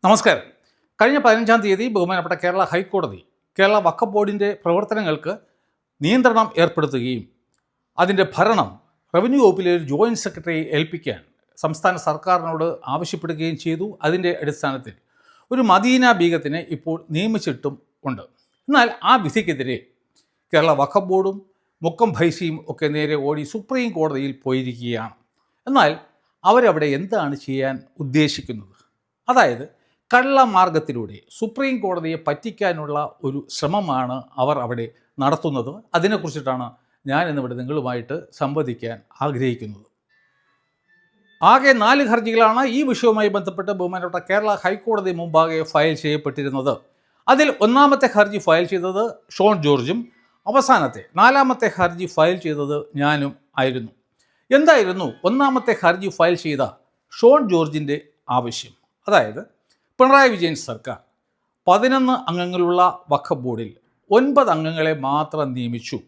നമസ്കാരം. കഴിഞ്ഞ 15-ാം തീയതി ബഹുമാനപ്പെട്ട കേരള ഹൈക്കോടതി കേരള വഖഫ് ബോർഡിൻ്റെ പ്രവർത്തനങ്ങൾക്ക് നിയന്ത്രണം ഏർപ്പെടുത്തുകയും അതിൻ്റെ ഭരണം റവന്യൂ വകുപ്പിലെ ഒരു ജോയിൻറ്റ് സെക്രട്ടറിയെ ഏൽപ്പിക്കാൻ സംസ്ഥാന സർക്കാരിനോട് ആവശ്യപ്പെടുകയും ചെയ്തു. അതിൻ്റെ അടിസ്ഥാനത്തിൽ ഒരു മദീന ബീഗത്തിനെ ഇപ്പോൾ നിയമിച്ചിട്ടും ഉണ്ട്. എന്നാൽ ആ വിധിക്കെതിരെ കേരള വഖഫ് ബോർഡും മുക്കം ഭൈസിയും ഒക്കെ നേരെ ഓടി സുപ്രീം കോടതിയിൽ പോയിരിക്കുകയാണ്. എന്നാൽ അവരവിടെ എന്താണ് ചെയ്യാൻ ഉദ്ദേശിക്കുന്നത്? അതായത് കള്ളമാർഗത്തിലൂടെ സുപ്രീം കോടതിയെ പറ്റിക്കാനുള്ള ഒരു ശ്രമമാണ് അവർ അവിടെ നടത്തുന്നത്. അതിനെക്കുറിച്ചിട്ടാണ് ഞാൻ ഇന്നിവിടെ നിങ്ങളുമായിട്ട് സംവദിക്കാൻ ആഗ്രഹിക്കുന്നത്. ആകെ 4 ഹർജികളാണ് ഈ വിഷയവുമായി ബന്ധപ്പെട്ട് ബഹുമാനപ്പെട്ട കേരള ഹൈക്കോടതി മുമ്പാകെ ഫയൽ ചെയ്യപ്പെട്ടിരുന്നത്. അതിൽ ഒന്നാമത്തെ ഹർജി ഫയൽ ചെയ്തത് ഷോൺ ജോർജും അവസാനത്തെ 4-ാമത്തെ ഹർജി ഫയൽ ചെയ്തത് ഞാനും ആയിരുന്നു. എന്തായിരുന്നു ഒന്നാമത്തെ ഹർജി ഫയൽ ചെയ്ത ഷോൺ ജോർജിൻ്റെ ആവശ്യം? അതായത് പിണറായി വിജയൻ സർക്കാർ 11 അംഗങ്ങളുള്ള വഖഫ് ബോർഡിൽ 9 അംഗങ്ങളെ മാത്രം നിയമിച്ചു.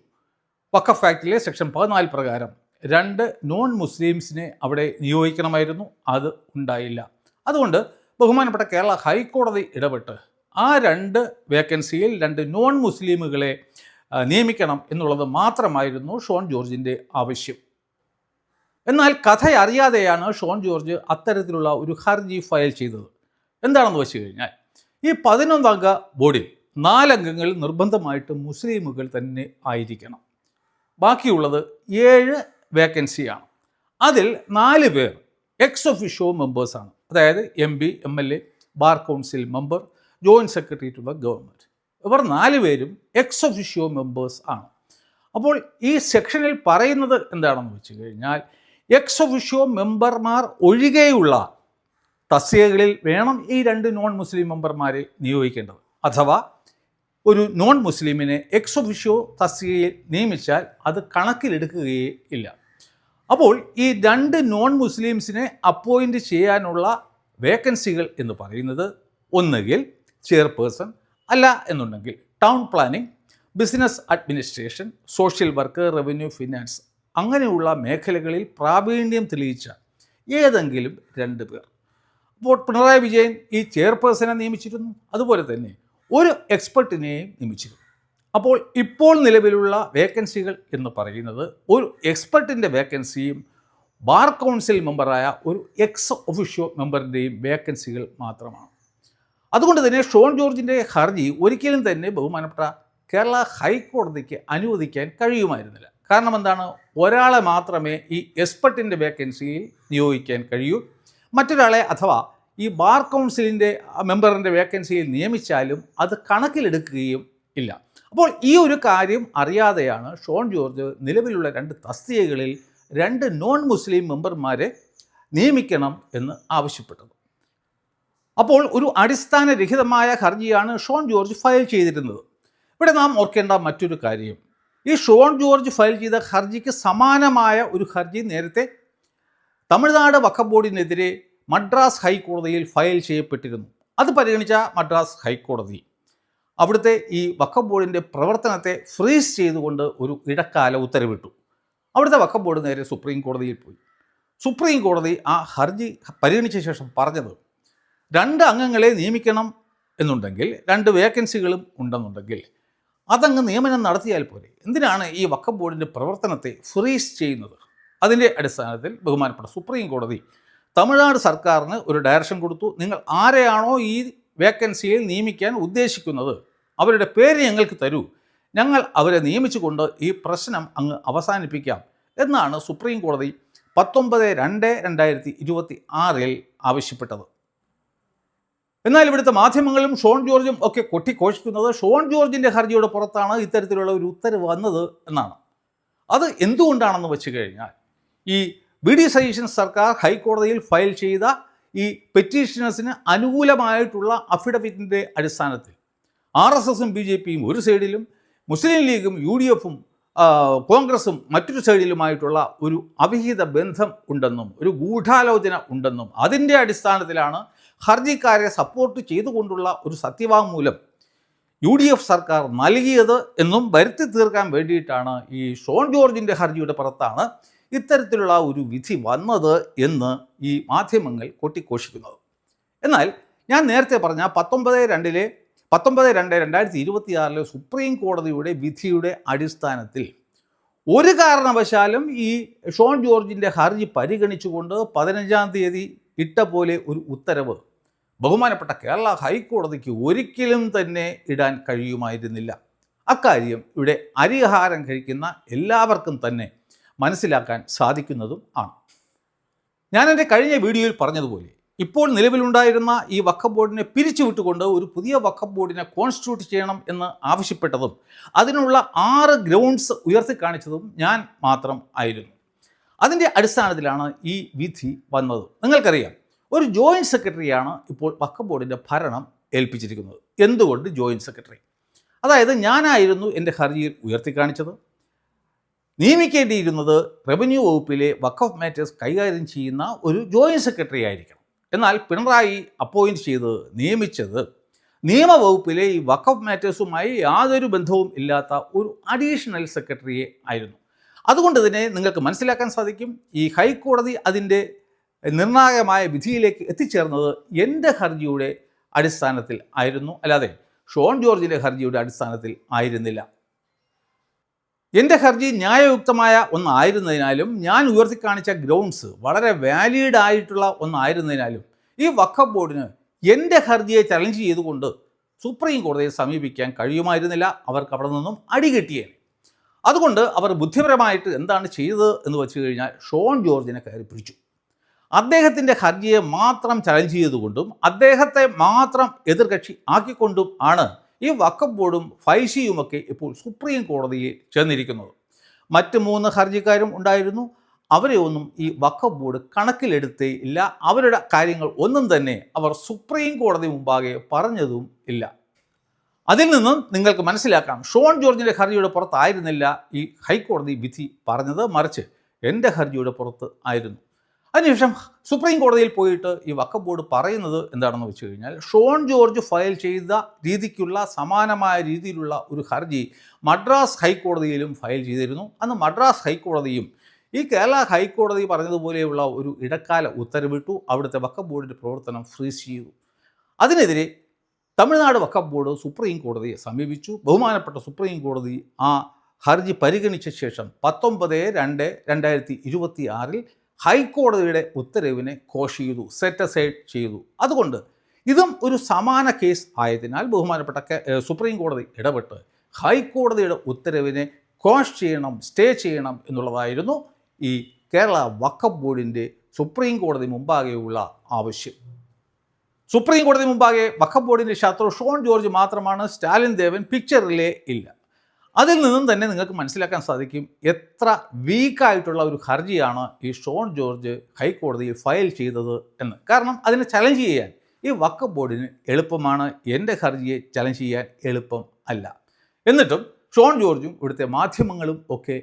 വഖഫ് ആക്ടിലെ സെക്ഷൻ 14 പ്രകാരം 2 നോൺ മുസ്ലിംസിനെ അവിടെ നിയോഗിക്കണമായിരുന്നു. അത് ഉണ്ടായില്ല. അതുകൊണ്ട് ബഹുമാനപ്പെട്ട കേരള ഹൈക്കോടതി ഇടപെട്ട് ആ 2 വേക്കൻസിയിൽ 2 നോൺ മുസ്ലിമുകളെ നിയമിക്കണം എന്നുള്ളത് മാത്രമായിരുന്നു ഷോൺ ജോർജിൻ്റെ ആവശ്യം. എന്നാൽ കഥ അറിയാതെയാണ് ഷോൺ ജോർജ് അത്തരത്തിലുള്ള ഒരു ഹർജി ഫയൽ ചെയ്തത്. എന്താണെന്ന് വെച്ച് കഴിഞ്ഞാൽ ഈ 11 അംഗ ബോർഡിൽ 4 അംഗങ്ങൾ നിർബന്ധമായിട്ട് മുസ്ലിമുകൾ തന്നെ ആയിരിക്കണം. ബാക്കിയുള്ളത് 7 വേക്കൻസിയാണ്. അതിൽ 4 പേർ എക്സ് ഒഫീഷ്യോ മെമ്പേഴ്സാണ്. അതായത് MP, MLA, bar council member, joint secretary to the government. ഇവർ 4 പേരും എക്സ് ഒഫീഷ്യോ മെമ്പേഴ്സ് ആണ്. അപ്പോൾ ഈ സെക്ഷനിൽ പറയുന്നത് എന്താണെന്ന് വെച്ച് കഴിഞ്ഞാൽ എക്സ് ഒഫീഷ്യോ മെമ്പർമാർ ഒഴികെയുള്ള തസ്തികകളിൽ വേണം ഈ 2 നോൺ മുസ്ലിം മെമ്പർമാരെ നിയോഗിക്കേണ്ടത്. അഥവാ ഒരു നോൺ മുസ്ലിമിനെ എക്സ് ഒഫീഷ്യോ തസ്തികയിൽ നിയമിച്ചാൽ അത് കണക്കിലെടുക്കുകയേ ഇല്ല. അപ്പോൾ ഈ 2 നോൺ മുസ്ലിംസിനെ അപ്പോയിൻറ്റ് ചെയ്യാനുള്ള വേക്കൻസികൾ എന്ന് പറയുന്നത് ഒന്നുകിൽ ചെയർപേഴ്സൺ, അല്ല എന്നുണ്ടെങ്കിൽ town planning, business administration, social work, revenue, finance അങ്ങനെയുള്ള മേഖലകളിൽ പ്രാവീണ്യം തെളിയിച്ച ഏതെങ്കിലും 2 പേർ. അപ്പോൾ പിണറായി വിജയൻ ഈ ചെയർപേഴ്സണെ നിയമിച്ചിരുന്നു. അതുപോലെ തന്നെ ഒരു എക്സ്പെർട്ടിനെയും നിയമിച്ചിരുന്നു. അപ്പോൾ ഇപ്പോൾ നിലവിലുള്ള വേക്കൻസികൾ എന്ന് പറയുന്നത് ഒരു എക്സ്പെർട്ടിൻ്റെ വേക്കൻസിയും ബാർ കൗൺസിൽ മെമ്പറായ ഒരു എക്സ് ഒഫീഷ്യോ മെമ്പറിൻ്റെയും വേക്കൻസികൾ മാത്രമാണ്. അതുകൊണ്ട് തന്നെ ഷോൺ ജോർജിൻ്റെ ഹർജി ഒരിക്കലും തന്നെ ബഹുമാനപ്പെട്ട കേരള ഹൈക്കോടതിക്ക് അനുവദിക്കാൻ കഴിയുമായിരുന്നില്ല. കാരണം എന്താണ്? ഒരാളെ മാത്രമേ ഈ എക്സ്പെർട്ടിൻ്റെ വേക്കൻസിയിൽ നിയോഗിക്കാൻ കഴിയൂ. മറ്റൊരാളെ അഥവാ ഈ ബാർ കൗൺസിലിൻ്റെ മെമ്പറിൻ്റെ വേക്കൻസിയിൽ നിയമിച്ചാലും അത് കണക്കിലെടുക്കുകയും ഇല്ല. അപ്പോൾ ഈ ഒരു കാര്യം അറിയാതെയാണ് ഷോൺ ജോർജ് നിലവിലുള്ള 2 തസ്തികകളിൽ 2 നോൺ മുസ്ലിം മെമ്പർമാരെ നിയമിക്കണം എന്ന് ആവശ്യപ്പെട്ടത്. അപ്പോൾ ഒരു അടിസ്ഥാനരഹിതമായ ഹർജിയാണ് ഷോൺ ജോർജ് ഫയൽ ചെയ്തിരുന്നത്. ഇവിടെ നാം ഓർക്കേണ്ട മറ്റൊരു കാര്യം, ഈ ഷോൺ ജോർജ് ഫയൽ ചെയ്ത ഹർജിക്ക് സമാനമായ ഒരു ഹർജി നേരത്തെ തമിഴ്നാട് വഖഫ് ബോർഡിനെതിരെ മദ്രാസ് ഹൈക്കോടതിയിൽ ഫയൽ ചെയ്യപ്പെട്ടിരുന്നു. അത് പരിഗണിച്ച മദ്രാസ് ഹൈക്കോടതി അവിടുത്തെ ഈ വഖഫ് ബോർഡിൻ്റെ പ്രവർത്തനത്തെ ഫ്രീസ് ചെയ്തുകൊണ്ട് ഒരു ഇടക്കാല ഉത്തരവിട്ടു. അവിടുത്തെ വഖഫ് ബോർഡ് നേരെ സുപ്രീം കോടതിയിൽ പോയി. സുപ്രീം കോടതി ആ ഹർജി പരിഗണിച്ച ശേഷം പറഞ്ഞത് 2 അംഗങ്ങളെ നിയമിക്കണം എന്നുണ്ടെങ്കിൽ 2 വേക്കൻസികളും ഉണ്ടെന്നുണ്ടെങ്കിൽ അതങ്ങ് നിയമനം നടത്തിയാൽ പോരെ. എന്തിനാണ് ഈ വഖഫ് ബോർഡിൻ്റെ പ്രവർത്തനത്തെ ഫ്രീസ് ചെയ്യുന്നത്? അതിൻ്റെ അടിസ്ഥാനത്തിൽ ബഹുമാനപ്പെട്ട സുപ്രീം കോടതി തമിഴ്നാട് സർക്കാരിന് ഒരു ഡയറക്ഷൻ കൊടുത്തു. നിങ്ങൾ ആരെയാണോ ഈ വേക്കൻസിയിൽ നിയമിക്കാൻ ഉദ്ദേശിക്കുന്നത് അവരുടെ പേര് ഞങ്ങൾക്ക് തരൂ, ഞങ്ങൾ അവരെ നിയമിച്ചുകൊണ്ട് ഈ പ്രശ്നം അങ്ങ് അവസാനിപ്പിക്കാം എന്നാണ് സുപ്രീം കോടതി 19/2/2026 ആവശ്യപ്പെട്ടത്. എന്നാൽ ഇവിടുത്തെ മാധ്യമങ്ങളും ഷോൺ ജോർജും ഒക്കെ കൊട്ടിഘോഷിക്കുന്നത് ഷോൺ ജോർജിൻ്റെ ഹർജിയുടെ പുറത്താണ് ഇത്തരത്തിലുള്ള ഒരു ഉത്തരവ് വന്നത് എന്നാണ്. അത് എന്തുകൊണ്ടാണെന്ന് വെച്ച് കഴിഞ്ഞാൽ ഈ VD സതീശൻ സർക്കാർ ഹൈക്കോടതിയിൽ ഫയൽ ചെയ്ത ഈ പെറ്റീഷനേഴ്സിന് അനുകൂലമായിട്ടുള്ള അഫിഡവിറ്റിൻ്റെ അടിസ്ഥാനത്തിൽ RSSും BJPയും ഒരു സൈഡിലും മുസ്ലിം ലീഗും UDFും കോൺഗ്രസും മറ്റൊരു സൈഡിലുമായിട്ടുള്ള ഒരു അവിഹിത ബന്ധം ഉണ്ടെന്നും ഒരു ഗൂഢാലോചന ഉണ്ടെന്നും അതിൻ്റെ അടിസ്ഥാനത്തിലാണ് ഹർജിക്കാരെ സപ്പോർട്ട് ചെയ്തുകൊണ്ടുള്ള ഒരു സത്യവാങ്മൂലം UDF സർക്കാർ നൽകിയത് എന്നും വരുത്തി തീർക്കാൻ വേണ്ടിയിട്ടാണ് ഈ ഷോൺ ജോർജിൻ്റെ ഹർജിയുടെ പുറത്താണ് ഇത്തരത്തിലുള്ള ഒരു വിധി വന്നത് എന്ന് ഈ മാധ്യമങ്ങൾ കൊട്ടിഘോഷിക്കുന്നത്. എന്നാൽ ഞാൻ നേരത്തെ പറഞ്ഞ 19/2/2026 സുപ്രീം കോടതിയുടെ വിധിയുടെ അടിസ്ഥാനത്തിൽ ഒരു കാരണവശാലും ഈ ഷോൺ ജോർജിൻ്റെ ഹർജി പരിഗണിച്ചുകൊണ്ട് 15-ാം തീയതി ഇട്ട പോലെ ഒരു ഉത്തരവ് ബഹുമാനപ്പെട്ട കേരള ഹൈക്കോടതിക്ക് ഒരിക്കലും തന്നെ ഇടാൻ കഴിയുമായിരുന്നില്ല. അക്കാര്യം ഇവിടെ അരിഹാരം കഴിക്കുന്ന എല്ലാവർക്കും തന്നെ മനസ്സിലാക്കാൻ സാധിക്കുന്നതും ആണ്. ഞാൻ എൻ്റെ കഴിഞ്ഞ വീഡിയോയിൽ പറഞ്ഞതുപോലെ ഇപ്പോൾ നിലവിലുണ്ടായിരുന്ന ഈ വഖഫ് ബോർഡിനെ പിരിച്ചുവിട്ടുകൊണ്ട് ഒരു പുതിയ വഖഫ് ബോർഡിനെ കോൺസ്റ്റിറ്റ്യൂട്ട് ചെയ്യണം എന്ന് ആവശ്യപ്പെട്ടതും അതിനുള്ള 6 ഗ്രൗണ്ട്സ് ഉയർത്തിക്കാണിച്ചതും ഞാൻ മാത്രം ആയിരുന്നു. അതിൻ്റെ അടിസ്ഥാനത്തിലാണ് ഈ വിധി വന്നത്. നിങ്ങൾക്കറിയാം, ഒരു ജോയിൻറ്റ് സെക്രട്ടറിയാണ് ഇപ്പോൾ വഖഫ് ബോർഡിൻ്റെ ഭരണം ഏൽപ്പിച്ചിരിക്കുന്നത്. എന്തുകൊണ്ട് ജോയിൻറ്റ് സെക്രട്ടറി? അതായത് ഞാനായിരുന്നു എൻ്റെ ഹർജിയിൽ ഉയർത്തിക്കാണിച്ചത്, നിയമിക്കേണ്ടിയിരുന്നത് റവന്യൂ വകുപ്പിലെ വഖഫ് മാറ്റേഴ്സ് കൈകാര്യം ചെയ്യുന്ന ഒരു ജോയിൻറ്റ് സെക്രട്ടറി ആയിരിക്കണം. എന്നാൽ പിണറായി അപ്പോയിൻറ്റ് ചെയ്ത് നിയമിച്ചത് നിയമവകുപ്പിലെ ഈ വഖഫ് മാറ്റേഴ്സുമായി യാതൊരു ബന്ധവും ഇല്ലാത്ത ഒരു അഡീഷണൽ സെക്രട്ടറിയെ ആയിരുന്നു. അതുകൊണ്ട് തന്നെ നിങ്ങൾക്ക് മനസ്സിലാക്കാൻ സാധിക്കും, ഈ ഹൈക്കോടതി അതിൻ്റെ നിർണായകമായ വിധിയിലേക്ക് എത്തിച്ചേർന്നത് എൻ്റെ ഹർജിയുടെ അടിസ്ഥാനത്തിൽ ആയിരുന്നു, അല്ലാതെ ഷോൺ ജോർജിൻ്റെ ഹർജിയുടെ അടിസ്ഥാനത്തിൽ ആയിരുന്നില്ല. എൻ്റെ ഹർജി ന്യായയുക്തമായ ഒന്നായിരുന്നതിനാലും ഞാൻ ഉയർത്തിക്കാണിച്ച ഗ്രൗണ്ട്സ് വളരെ വാലിഡ് ആയിട്ടുള്ള ഒന്നായിരുന്നതിനാലും ഈ വഖഫ് ബോർഡിന് എൻ്റെ ഹർജിയെ ചലഞ്ച് ചെയ്തുകൊണ്ട് സുപ്രീം കോടതിയെ സമീപിക്കാൻ കഴിയുമായിരുന്നില്ല. അവർക്ക് അവിടെ നിന്നും അടികിട്ടിയേ. അതുകൊണ്ട് അവർ ബുദ്ധിപരമായിട്ട് എന്താണ് ചെയ്തത് എന്ന് വെച്ച് കഴിഞ്ഞാൽ ഷോൺ ജോർജിനെ കയറി പിടിച്ചു. അദ്ദേഹത്തിൻ്റെ ഹർജിയെ മാത്രം ചലഞ്ച് ചെയ്തുകൊണ്ടും അദ്ദേഹത്തെ മാത്രം എതിർകക്ഷി ആക്കിക്കൊണ്ടും ആണ് ഈ വഖഫ് ബോർഡും ഫൈസിയുമൊക്കെ ഇപ്പോൾ സുപ്രീം കോടതിയിൽ ചെന്നിരിക്കുന്നത്. മറ്റ് 3 ഹർജിക്കാരും ഉണ്ടായിരുന്നു. അവരെ ഒന്നും ഈ വഖഫ് ബോർഡ് കണക്കിലെടുത്തേ ഇല്ല. അവരുടെ കാര്യങ്ങൾ ഒന്നും തന്നെ അവർ സുപ്രീം കോടതി മുമ്പാകെ പറഞ്ഞതും ഇല്ല. അതിൽ നിന്നും നിങ്ങൾക്ക് മനസ്സിലാക്കാം, ഷോൺ ജോർജിൻ്റെ ഹർജിയുടെ പുറത്തായിരുന്നില്ല ഈ ഹൈക്കോടതി വിധി പറഞ്ഞത്, മറിച്ച് എൻ്റെ ഹർജിയുടെ പുറത്ത് ആയിരുന്നു. അതിനുശേഷം സുപ്രീം കോടതിയിൽ പോയിട്ട് ഈ വഖഫ് ബോർഡ് പറയുന്നത് എന്താണെന്ന് വെച്ച് കഴിഞ്ഞാൽ, ഷോൺ ജോർജ് ഫയൽ ചെയ്ത രീതിക്കുള്ള സമാനമായ രീതിയിലുള്ള ഒരു ഹർജി മദ്രാസ് ഹൈക്കോടതിയിലും ഫയൽ ചെയ്തിരുന്നു. അന്ന് മദ്രാസ് ഹൈക്കോടതിയും ഈ കേരള ഹൈക്കോടതി പറഞ്ഞതുപോലെയുള്ള ഒരു ഇടക്കാല ഉത്തരവിട്ടു. അവിടുത്തെ വഖഫ് ബോർഡിൻ്റെ പ്രവർത്തനം ഫ്രീസ് ചെയ്തു. അതിനെതിരെ തമിഴ്നാട് വഖഫ് ബോർഡ് സുപ്രീം കോടതിയെ സമീപിച്ചു. ബഹുമാനപ്പെട്ട സുപ്രീം കോടതി ആ ഹർജി പരിഗണിച്ച ശേഷം 19/2/2026 ഹൈക്കോടതിയുടെ ഉത്തരവിനെ കോഷ് ചെയ്തു, സെറ്റ് അസൈഡ് ചെയ്തു. അതുകൊണ്ട് ഇതും ഒരു സമാന കേസ് ആയതിനാൽ ബഹുമാനപ്പെട്ട സുപ്രീം കോടതി ഇടപെട്ട് ഹൈക്കോടതിയുടെ ഉത്തരവിനെ കോഷ് ചെയ്യണം, സ്റ്റേ ചെയ്യണം എന്നുള്ളതായിരുന്നു ഈ കേരള വഖഫ് ബോർഡിൻ്റെ സുപ്രീം കോടതി മുമ്പാകെയുള്ള ആവശ്യം. സുപ്രീം കോടതി മുമ്പാകെ വഖഫ് ബോർഡിൻ്റെ ശത്രു ഷോൺ ജോർജ് മാത്രമാണ്. സ്റ്റാലിൻ ദേവൻ പിക്ചറിലേ ഇല്ല. അതിൽ നിന്നും തന്നെ നിങ്ങൾക്ക് മനസ്സിലാക്കാൻ സാധിക്കും എത്ര വീക്കായിട്ടുള്ള ഒരു ഹർജിയാണ് ഈ ഷോൺ ജോർജ് ഹൈക്കോടതിയിൽ ഫയൽ ചെയ്തത് എന്ന്. കാരണം അതിനെ ചലഞ്ച് ചെയ്യാൻ ഈ വഖഫ് ബോർഡിന് എളുപ്പമാണ്, എൻ്റെ ഹർജിയെ ചലഞ്ച് ചെയ്യാൻ എളുപ്പം അല്ല. എന്നിട്ടും ഷോൺ ജോർജും ഇവിടുത്തെ മാധ്യമങ്ങളും ഒക്കെ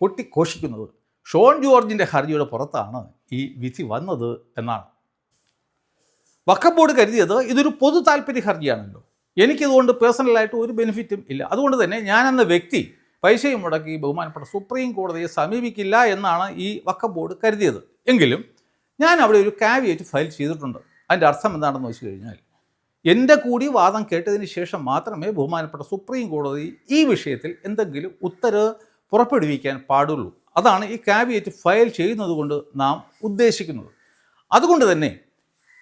കൊട്ടിഘോഷിക്കുന്നത് ഷോൺ ജോർജിൻ്റെ ഹർജിയുടെ പുറത്താണ് ഈ വിധി വന്നത് എന്നാണ്. വഖഫ് ബോർഡ് കരുതിയത് ഇതൊരു പൊതു താല്പര്യ ഹർജിയാണല്ലോ, എനിക്കിതുകൊണ്ട് പേഴ്സണലായിട്ട് ഒരു ബെനിഫിറ്റും ഇല്ല, അതുകൊണ്ട് തന്നെ ഞാനെന്ന വ്യക്തി പൈസയും മുടക്കി ബഹുമാനപ്പെട്ട സുപ്രീം കോടതിയെ സമീപിക്കില്ല എന്നാണ് ഈ വഖഫ് ബോർഡ് കരുതിയത്. എങ്കിലും ഞാൻ അവിടെ ഒരു കാവിയേറ്റ് ഫയൽ ചെയ്തിട്ടുണ്ട്. അതിൻ്റെ അർത്ഥം എന്താണെന്ന് വെച്ച് കഴിഞ്ഞാൽ, എൻ്റെ കൂടി വാദം കേട്ടതിന് ശേഷം മാത്രമേ ബഹുമാനപ്പെട്ട സുപ്രീം കോടതി ഈ വിഷയത്തിൽ എന്തെങ്കിലും ഉത്തരവ് പുറപ്പെടുവിക്കാൻ പാടുള്ളൂ. അതാണ് ഈ കാവിയേറ്റ് ഫയൽ ചെയ്യുന്നത് കൊണ്ട് നാം ഉദ്ദേശിക്കുന്നത്. അതുകൊണ്ട് തന്നെ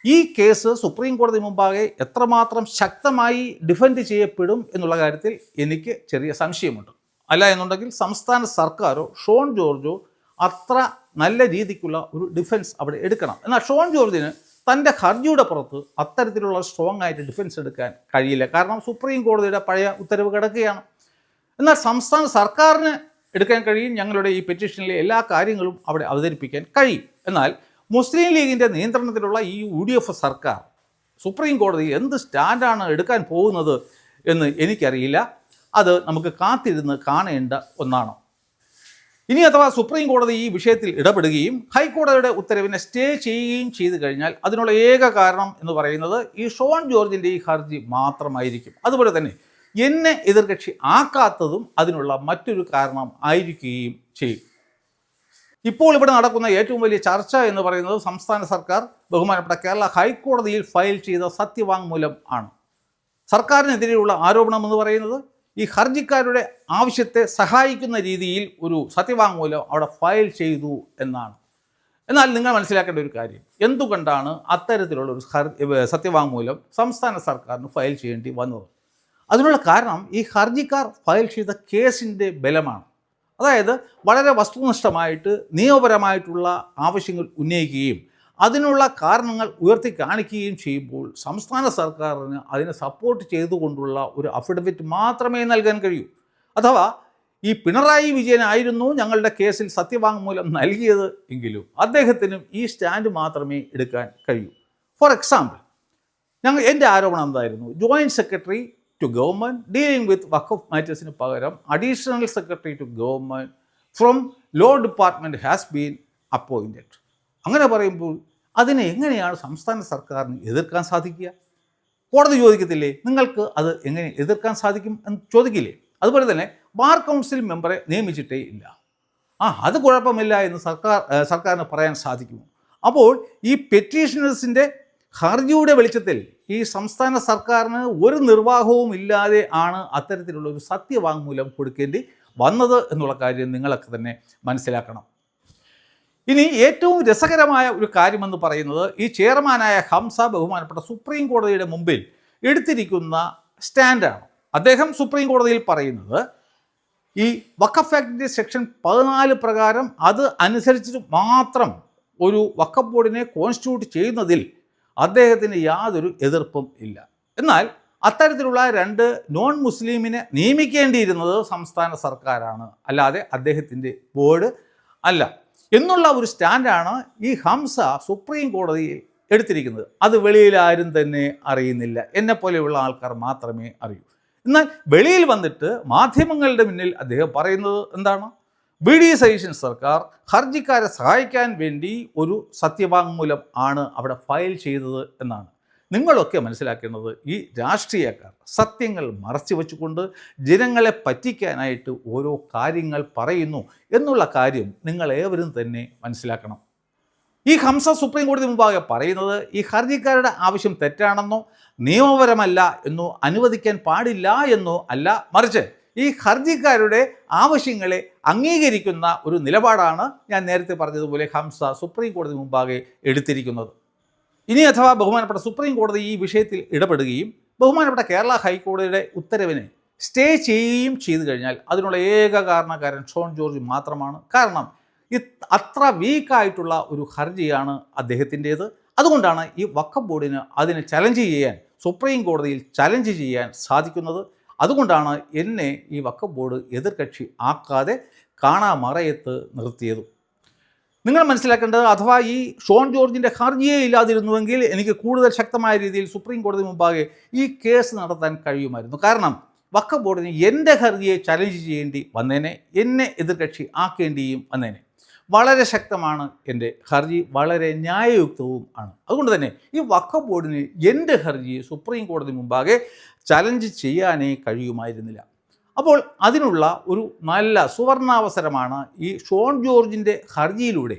ഈ കേസ് സുപ്രീം കോടതി മുമ്പാകെ എത്രമാത്രം ശക്തമായി ഡിഫെൻഡ് ചെയ്യപ്പെടും എന്നുള്ള കാര്യത്തിൽ എനിക്ക് ചെറിയ സംശയമുണ്ട്. അല്ല എന്നുണ്ടെങ്കിൽ സംസ്ഥാന സർക്കാരോ ഷോൺ ജോർജോ അത്ര നല്ല രീതിക്കുള്ള ഒരു ഡിഫൻസ് അവിടെ എടുക്കണം. എന്നാൽ ഷോൺ ജോർജിന് തൻ്റെ ഹർജിയുടെ പുറത്ത് അത്തരത്തിലുള്ള സ്ട്രോങ് ആയിട്ട് ഡിഫൻസ് എടുക്കാൻ കഴിയില്ല. കാരണം സുപ്രീം കോടതിയുടെ പഴയ ഉത്തരവ് കിടക്കുകയാണ്. എന്നാൽ സംസ്ഥാന സർക്കാരിന് എടുക്കാൻ കഴിയും. ഞങ്ങളുടെ ഈ പെറ്റീഷനിലെ എല്ലാ കാര്യങ്ങളും അവിടെ അവതരിപ്പിക്കാൻ കഴിയും. എന്നാൽ മുസ്ലിം ലീഗിൻ്റെ നിയന്ത്രണത്തിലുള്ള ഈ UDF സർക്കാർ സുപ്രീം കോടതി എന്ത് സ്റ്റാൻഡാണ് എടുക്കാൻ പോകുന്നത് എന്ന് എനിക്കറിയില്ല. അത് നമുക്ക് കാത്തിരുന്ന് കാണേണ്ട ഒന്നാണ്. ഇനി അഥവാ സുപ്രീം കോടതി ഈ വിഷയത്തിൽ ഇടപെടുകയും ഹൈക്കോടതിയുടെ ഉത്തരവിനെ സ്റ്റേ ചെയ്യുകയും ചെയ്തു കഴിഞ്ഞാൽ അതിനുള്ള ഏക കാരണം എന്ന് പറയുന്നത് ഈ ഷോൺ ജോർജിൻ്റെ ഈ ഹർജി മാത്രമായിരിക്കും. അതുപോലെ തന്നെ എന്നെ എതിർകക്ഷി ആക്കാത്തതും അതിനുള്ള മറ്റൊരു കാരണം ആയിരിക്കുകയും ചെയ്യും. ഇപ്പോൾ ഇവിടെ നടക്കുന്ന ഏറ്റവും വലിയ ചർച്ച എന്ന് പറയുന്നത് സംസ്ഥാന സർക്കാർ ബഹുമാനപ്പെട്ട കേരള ഹൈക്കോടതിയിൽ ഫയൽ ചെയ്ത സത്യവാങ്മൂലം ആണ്. സർക്കാരിനെതിരെയുള്ള ആരോപണം എന്ന് പറയുന്നത് ഈ ഹർജിക്കാരുടെ ആവശ്യത്തെ സഹായിക്കുന്ന രീതിയിൽ ഒരു സത്യവാങ്മൂലം അവിടെ ഫയൽ ചെയ്തു എന്നാണ്. എന്നാൽ നിങ്ങൾ മനസ്സിലാക്കേണ്ട ഒരു കാര്യം, എന്തുകൊണ്ടാണ് അത്തരത്തിലുള്ള ഒരു സത്യവാങ്മൂലം സംസ്ഥാന സർക്കാരിന് ഫയൽ ചെയ്യേണ്ടി വന്നത്? അതിനുള്ള കാരണം ഈ ഹർജിക്കാർ ഫയൽ ചെയ്ത കേസിൻ്റെ ബലമാണ്. അതായത് വളരെ വസ്തുനിഷ്ഠമായിട്ട് നിയമപരമായിട്ടുള്ള ആവശ്യങ്ങൾ ഉന്നയിക്കുകയും അതിനുള്ള കാരണങ്ങൾ ഉയർത്തി കാണിക്കുകയും ചെയ്യുമ്പോൾ സംസ്ഥാന സർക്കാരിന് അതിനെ സപ്പോർട്ട് ചെയ്തുകൊണ്ടുള്ള ഒരു അഫിഡവിറ്റ് മാത്രമേ നൽകാൻ കഴിയൂ. അഥവാ ഈ പിണറായി വിജയനായിരുന്നു ഞങ്ങളുടെ കേസിൽ സത്യവാങ്മൂലം നൽകിയത് എങ്കിലും അദ്ദേഹത്തിനും ഈ സ്റ്റാൻഡ് മാത്രമേ എടുക്കാൻ കഴിയൂ. ഫോർ എക്സാമ്പിൾ, എൻ്റെ ആരോപണം എന്തായിരുന്നു? Joint secretary to government dealing with വഖഫ് മാറ്റേഴ്സിന് പകരം additional secretary to government from law department has been appointed. അങ്ങനെ പറയുമ്പോൾ അതിനെ എങ്ങനെയാണ് സംസ്ഥാന സർക്കാരിന് എതിർക്കാൻ സാധിക്കുക? കോടതി ചോദിക്കത്തില്ലേ, നിങ്ങൾക്ക് അത് എങ്ങനെ എതിർക്കാൻ സാധിക്കും എന്ന് ചോദിക്കില്ലേ? അതുപോലെ തന്നെ ബാർ കൗൺസിൽ മെമ്പറെ നിയമിച്ചിട്ടേ ഇല്ല, അത് കുഴപ്പമില്ല എന്ന് സർക്കാരിന് പറയാൻ സാധിക്കുമോ? അപ്പോൾ ഈ പെറ്റീഷണേഴ്സിൻ്റെ ഹർജിയുടെ വെളിച്ചത്തിൽ ഈ സംസ്ഥാന സർക്കാരിന് ഒരു നിർവാഹവും ഇല്ലാതെ ആണ് അത്തരത്തിലുള്ള ഒരു സത്യവാങ്മൂലം കൊടുക്കേണ്ടി വന്നത് എന്നുള്ള കാര്യം നിങ്ങളൊക്കെ തന്നെ മനസ്സിലാക്കണം. ഇനി ഏറ്റവും രസകരമായ ഒരു കാര്യമെന്ന് പറയുന്നത് ഈ ചെയർമാനായ ഹംസ ബഹുമാനപ്പെട്ട സുപ്രീം കോടതിയുടെ മുമ്പിൽ എടുത്തിരിക്കുന്ന സ്റ്റാൻഡാണ്. അദ്ദേഹം സുപ്രീം കോടതിയിൽ പറയുന്നത് ഈ വഖഫ് ആക്ടിൻ്റെ സെക്ഷൻ 14 പ്രകാരം അത് അനുസരിച്ച് മാത്രം ഒരു വഖഫ് ബോർഡിനെ കോൺസ്റ്റിറ്റ്യൂട്ട് ചെയ്യുന്നതിൽ അദ്ദേഹത്തിന് യാതൊരു എതിർപ്പും ഇല്ല. എന്നാൽ അത്തരത്തിലുള്ള 2 നോൺ മുസ്ലിമിനെ നിയമിക്കേണ്ടിയിരുന്നത് സംസ്ഥാന സർക്കാരാണ്, അല്ലാതെ അദ്ദേഹത്തിൻ്റെ ബോർഡ് അല്ല എന്നുള്ള ഒരു സ്റ്റാൻഡാണ് ഈ ഹംസ സുപ്രീം കോടതിയിൽ എടുത്തിരിക്കുന്നത്. അത് വെളിയിൽ ആരും തന്നെ അറിയുന്നില്ല, എന്നെപ്പോലെയുള്ള ആൾക്കാർ മാത്രമേ അറിയൂ. എന്നാൽ വെളിയിൽ വന്നിട്ട് മാധ്യമങ്ങളുടെ മുന്നിൽ അദ്ദേഹം പറയുന്നത് എന്താണ്? ബി ഡി സതീശൻ സർക്കാർ ഹർജിക്കാരെ സഹായിക്കാൻ വേണ്ടി ഒരു സത്യവാങ്മൂലം ആണ് അവിടെ ഫയൽ ചെയ്തത് എന്നാണ്. നിങ്ങളൊക്കെ മനസ്സിലാക്കേണ്ടത് ഈ രാഷ്ട്രീയക്കാർ സത്യങ്ങൾ മറച്ചു വെച്ചുകൊണ്ട് ജനങ്ങളെ പറ്റിക്കാനായിട്ട് ഓരോ കാര്യങ്ങൾ പറയുന്നു എന്നുള്ള കാര്യം നിങ്ങളേവരും തന്നെ മനസ്സിലാക്കണം. ഈ ഹംസ സുപ്രീം കോടതി മുമ്പാകെ പറയുന്നത് ഈ ഹർജിക്കാരുടെ ആവശ്യം തെറ്റാണെന്നോ നിയമപരമല്ല എന്നോ അനുവദിക്കാൻ പാടില്ല എന്നോ അല്ല, മറിച്ച് ഈ ഹർജിക്കാരുടെ ആവശ്യങ്ങളെ അംഗീകരിക്കുന്ന ഒരു നിലപാടാണ് ഞാൻ നേരത്തെ പറഞ്ഞതുപോലെ ഹംസ സുപ്രീം കോടതി മുമ്പാകെ എടുത്തിരിക്കുന്നത്. ഇനി അഥവാ ബഹുമാനപ്പെട്ട സുപ്രീം കോടതി ഈ വിഷയത്തിൽ ഇടപെടുകയും ബഹുമാനപ്പെട്ട കേരള ഹൈക്കോടതിയുടെ ഉത്തരവിനെ സ്റ്റേ ചെയ്യുകയും ചെയ്തു കഴിഞ്ഞാൽ അതിനുള്ള ഏക കാരണക്കാരൻ ഷോൺ ജോർജ് മാത്രമാണ്. കാരണം അത്ര വീക്കായിട്ടുള്ള ഒരു ഹർജിയാണ് അദ്ദേഹത്തിൻ്റേത്. അതുകൊണ്ടാണ് ഈ വഖഫ് ബോർഡിന് അതിനെ ചലഞ്ച് ചെയ്യാൻ, സുപ്രീം കോടതിയിൽ ചലഞ്ച് ചെയ്യാൻ സാധിക്കുന്നത്. അതുകൊണ്ടാണ് എന്നെ ഈ വഖഫ് ബോർഡ് എതിർകക്ഷി ആക്കാതെ കാണാമറയത്ത് നിർത്തിയതും. നിങ്ങൾ മനസ്സിലാക്കേണ്ടത്, അഥവാ ഈ ഷോൺ ജോർജിൻ്റെ ഹർജിയേ ഇല്ലാതിരുന്നുവെങ്കിൽ എനിക്ക് കൂടുതൽ ശക്തമായ രീതിയിൽ സുപ്രീം കോടതി മുമ്പാകെ ഈ കേസ് നടത്താൻ കഴിയുമായിരുന്നു. കാരണം വഖഫ് ബോർഡിന് എൻ്റെ ഹർജിയെ ചലഞ്ച് ചെയ്യേണ്ടി വന്നേനെ, എന്നെ എതിർകക്ഷി ആക്കേണ്ടിയും വന്നേനെ. വളരെ ശക്തമാണ് എൻ്റെ ഹർജി, വളരെ ന്യായയുക്തവും ആണ്. അതുകൊണ്ട് തന്നെ ഈ വഖഫ് ബോർഡിന് എൻ്റെ ഹർജിയെ സുപ്രീം കോടതി മുമ്പാകെ ചലഞ്ച് ചെയ്യാനേ കഴിയുമായിരുന്നില്ല. അപ്പോൾ അതിനുള്ള ഒരു നല്ല സുവർണാവസരമാണ് ഈ ഷോൺ ജോർജിൻ്റെ ഹർജിയിലൂടെ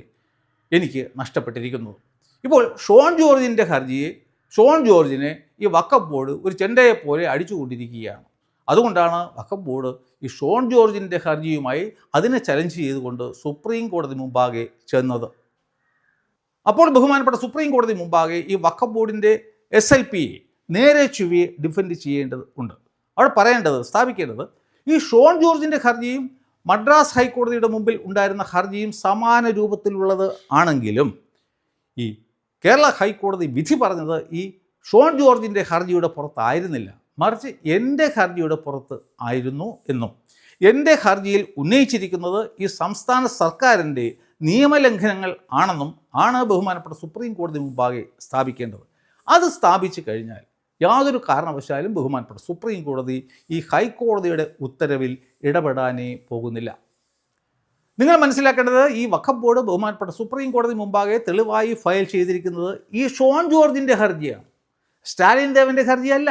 എനിക്ക് നഷ്ടപ്പെട്ടിരിക്കുന്നത്. ഇപ്പോൾ ഷോൺ ജോർജിൻ്റെ ഹർജിയെ, ഷോൺ ജോർജിനെ ഈ വഖഫ് ബോർഡ് ഒരു ചെണ്ടയെപ്പോലെ അടിച്ചുകൊണ്ടിരിക്കുകയാണ്. അതുകൊണ്ടാണ് വഖഫ് ബോർഡ് ഈ ഷോൺ ജോർജിൻ്റെ ഹർജിയുമായി അതിനെ ചലഞ്ച് ചെയ്തുകൊണ്ട് സുപ്രീം കോടതി മുമ്പാകെ ചെന്നത്. അപ്പോൾ ബഹുമാനപ്പെട്ട സുപ്രീം കോടതി മുമ്പാകെ ഈ വഖഫ് ബോർഡിൻ്റെ SLPയെ നേരെ ചൊവ്വയെ ഡിഫെൻഡ് ചെയ്യേണ്ടത് ഉണ്ട്. അവിടെ പറയേണ്ടത്, സ്ഥാപിക്കേണ്ടത്, ഈ ഷോൺ ജോർജിൻ്റെ ഹർജിയും മദ്രാസ് ഹൈക്കോടതിയുടെ മുമ്പിൽ ഉണ്ടായിരുന്ന ഹർജിയും സമാന രൂപത്തിലുള്ളത് ആണെങ്കിലും ഈ കേരള ഹൈക്കോടതി വിധി പറഞ്ഞത് ഈ ഷോൺ ജോർജിൻ്റെ ഹർജിയുടെ പുറത്തായിരുന്നില്ല, മറിച്ച് എൻ്റെ ഹർജിയുടെ പുറത്ത് ആയിരുന്നു എന്നും എൻ്റെ ഹർജിയിൽ ഉന്നയിച്ചിരിക്കുന്നത് ഈ സംസ്ഥാന സർക്കാരിൻ്റെ നിയമലംഘനങ്ങൾ ആണെന്നും ആണ് ബഹുമാനപ്പെട്ട സുപ്രീം കോടതി മുമ്പാകെ സ്ഥാപിക്കേണ്ടത്. അത് സ്ഥാപിച്ചു കഴിഞ്ഞാൽ യാതൊരു കാരണവശാലും ബഹുമാനപ്പെട്ട സുപ്രീം കോടതി ഈ ഹൈക്കോടതിയുടെ ഉത്തരവിൽ ഇടപെടാനേ പോകുന്നില്ല. നിങ്ങൾ മനസ്സിലാക്കേണ്ടത്, ഈ വഖഫ് ബോർഡ് ബഹുമാനപ്പെട്ട സുപ്രീം കോടതി മുമ്പാകെ തെളിവായി ഫയൽ ചെയ്തിരിക്കുന്നത് ഈ ഷോൺ ജോർജിൻ്റെ ഹർജിയാണ്, സ്റ്റാലിൻ ദേവൻ്റെ ഹർജിയല്ല.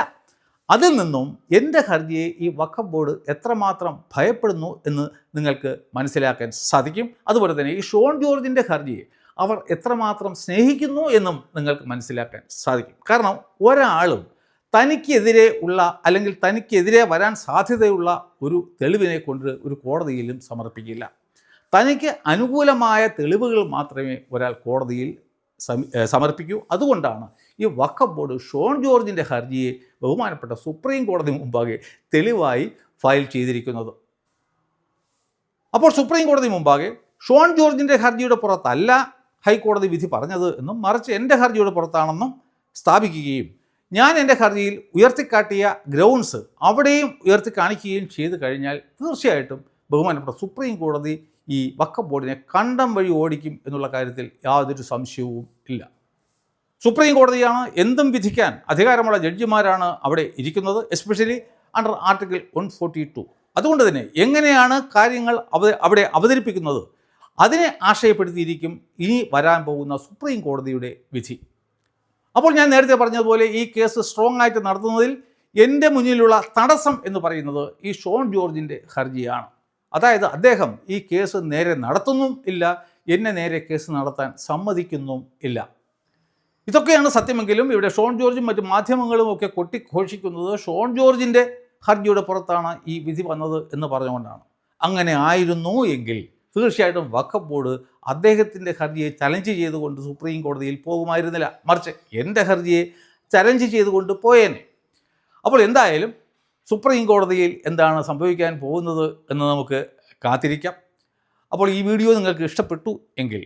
അതിൽ നിന്നും എൻ്റെ ഹർജിയെ ഈ വഖഫ് ബോർഡ് എത്രമാത്രം ഭയപ്പെടുന്നു എന്ന് നിങ്ങൾക്ക് മനസ്സിലാക്കാൻ സാധിക്കും. അതുപോലെ തന്നെ ഈ ഷോൺ ജോർജിൻ്റെ ഹർജിയെ അവർ എത്രമാത്രം സ്നേഹിക്കുന്നു എന്നും നിങ്ങൾക്ക് മനസ്സിലാക്കാൻ സാധിക്കും. കാരണം ഒരാളും തനിക്കെതിരെ ഉള്ള അല്ലെങ്കിൽ തനിക്കെതിരെ വരാൻ സാധ്യതയുള്ള ഒരു തെളിവിനെ കൊണ്ട് ഒരു കോടതിയിലും സമർപ്പിക്കില്ല. തനിക്ക് അനുകൂലമായ തെളിവുകൾ മാത്രമേ ഒരാൾ കോടതിയിൽ സമർപ്പിക്കൂ. അതുകൊണ്ടാണ് ഈ വഖഫ് ബോർഡ് ഷോൺ ജോർജിൻ്റെ ഹർജിയെ ബഹുമാനപ്പെട്ട സുപ്രീം കോടതി മുമ്പാകെ തെളിവായി ഫയൽ ചെയ്തിരിക്കുന്നത്. അപ്പോൾ സുപ്രീം കോടതി മുമ്പാകെ ഷോൺ ജോർജിൻ്റെ ഹർജിയുടെ പുറത്തല്ല ഹൈക്കോടതി വിധി പറഞ്ഞത് എന്നും മറിച്ച് എൻ്റെ ഹർജിയുടെ പുറത്താണെന്നും സ്ഥാപിക്കുകയും ഞാൻ എൻ്റെ ഹർജിയിൽ ഉയർത്തിക്കാട്ടിയ ഗ്രൗണ്ട്സ് അവിടെയും ഉയർത്തിക്കാണിക്കുകയും ചെയ്തു കഴിഞ്ഞാൽ തീർച്ചയായിട്ടും ബഹുമാനപ്പെട്ട സുപ്രീം കോടതി ഈ വഖഫ് ബോർഡിനെ കണ്ടം വഴി ഓടിക്കും എന്നുള്ള കാര്യത്തിൽ യാതൊരു സംശയവും ഇല്ല. സുപ്രീം കോടതിയാണ് എന്തും വിധിക്കാൻ അധികാരമുള്ള ജഡ്ജിമാരാണ് അവിടെ ഇരിക്കുന്നത്, എസ്പെഷ്യലി അണ്ടർ ആർട്ടിക്കിൾ 142. അതുകൊണ്ട് തന്നെ എങ്ങനെയാണ് കാര്യങ്ങൾ അവിടെ അവതരിപ്പിക്കുന്നത് അതിനെ ആശ്രയപ്പെടുത്തിയിരിക്കും ഇനി വരാൻ പോകുന്ന സുപ്രീം കോടതിയുടെ വിധി. അപ്പോൾ ഞാൻ നേരത്തെ പറഞ്ഞതുപോലെ ഈ കേസ് സ്ട്രോങ് ആയിട്ട് നടത്തുന്നതിൽ എൻ്റെ മുന്നിലുള്ള തടസ്സം എന്ന് പറയുന്നത് ഈ ഷോൺ ജോർജിൻ്റെ ഹർജിയാണ്. അതായത് അദ്ദേഹം ഈ കേസ് നേരെ നടത്തുന്നും ഇല്ല, എന്നെ നേരെ കേസ് നടത്താൻ സമ്മതിക്കുന്നും ഇല്ല. ഇതൊക്കെയാണ് സത്യമെങ്കിലും ഇവിടെ ഷോൺ ജോർജും മറ്റ് മാധ്യമങ്ങളും ഒക്കെ കൊട്ടിഘോഷിക്കുന്നത് ഷോൺ ജോർജിൻ്റെ ഹർജിയുടെ പുറത്താണ് ഈ വിധി വന്നത് എന്ന് പറഞ്ഞുകൊണ്ടാണ്. അങ്ങനെ ആയിരുന്നു എങ്കിൽ തീർച്ചയായിട്ടും വഖഫ് ബോർഡ് അദ്ദേഹത്തിൻ്റെ ഹർജിയെ ചലഞ്ച് ചെയ്തുകൊണ്ട് സുപ്രീം കോടതിയിൽ പോകുമായിരുന്നില്ല, മറിച്ച് എൻ്റെ ഹർജിയെ ചലഞ്ച് ചെയ്തുകൊണ്ട് പോയേനെ. അപ്പോൾ എന്തായാലും സുപ്രീം കോടതിയിൽ എന്താണ് സംഭവിക്കാൻ പോകുന്നത് എന്ന് നമുക്ക് കാത്തിരിക്കാം. അപ്പോൾ ഈ വീഡിയോ നിങ്ങൾക്ക് ഇഷ്ടപ്പെട്ടു എങ്കിൽ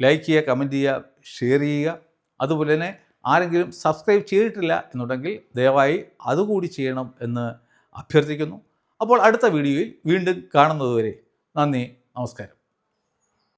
ലൈക്ക് ചെയ്യുക, കമൻറ്റ് ചെയ്യുക, ഷെയർ ചെയ്യുക. അതുപോലെ തന്നെ ആരെങ്കിലും സബ്സ്ക്രൈബ് ചെയ്തിട്ടില്ല എന്നുണ്ടെങ്കിൽ ദയവായി അതുകൂടി ചെയ്യണം എന്ന് അഭ്യർത്ഥിക്കുന്നു. അപ്പോൾ അടുത്ത വീഡിയോയിൽ വീണ്ടും കാണുന്നതുവരെ നന്ദി, നമസ്കാരം.